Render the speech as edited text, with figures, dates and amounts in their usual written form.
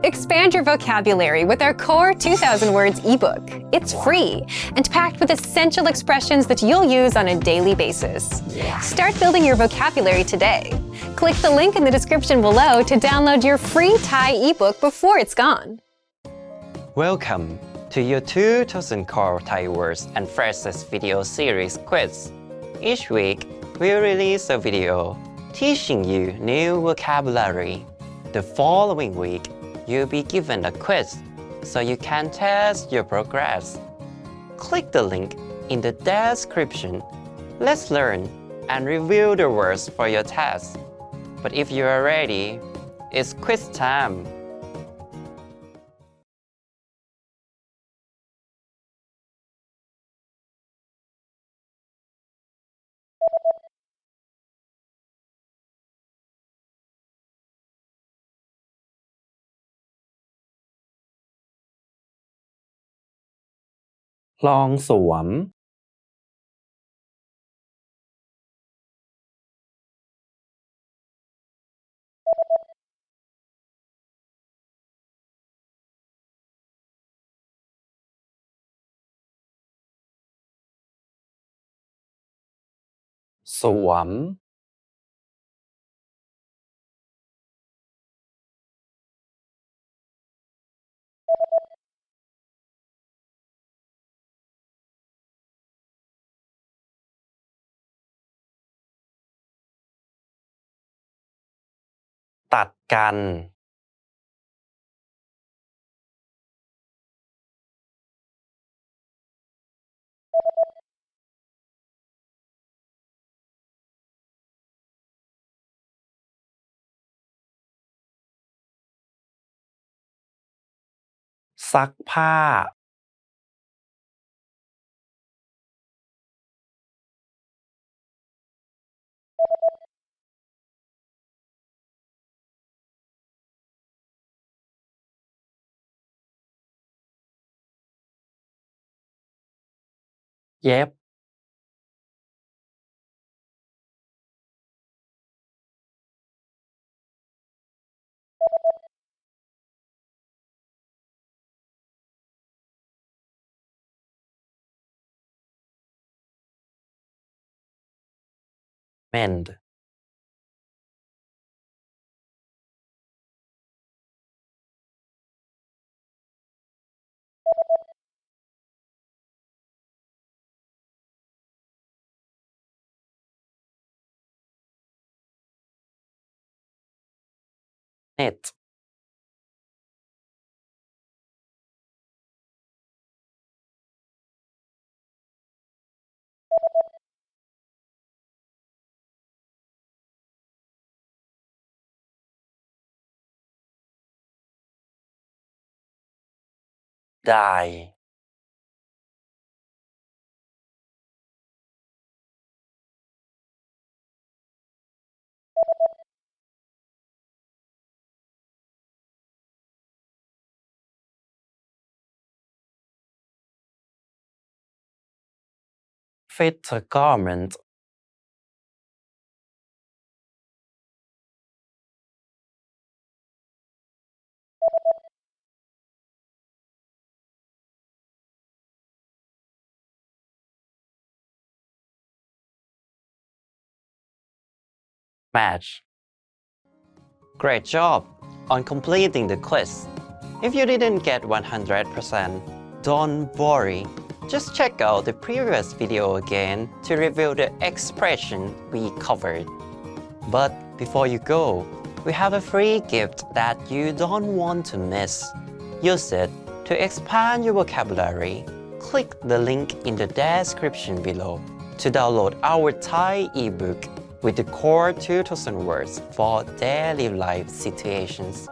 Expand your vocabulary with our Core 2000 Words ebook. It's free and packed with essential expressions that you'll use on a daily basis. Start building your vocabulary today. Click the link in the description below to download your free Thai ebook before it's gone. Welcome to your 2000 Core Thai Words and Phrases video series quiz. Each week, we'll release a video teaching you new vocabulary. The following week, you'll be given a quiz so you can test your progress. Click the link in the description. Let's learn and review the words for your test. But if you are ready, it's quiz time. Long สวม สวม ตัดกัน ซักผ้า เย็บ mend knit dye fit a garment match Great job on completing the quiz. If you didn't get 100%, don't worry. Just check out the previous video again to review the expression we covered. But before you go, we have a free gift that you don't want to miss. Use it to expand your vocabulary. Click the link in the description below to download our Thai ebook with the core 2000 words for daily life situations.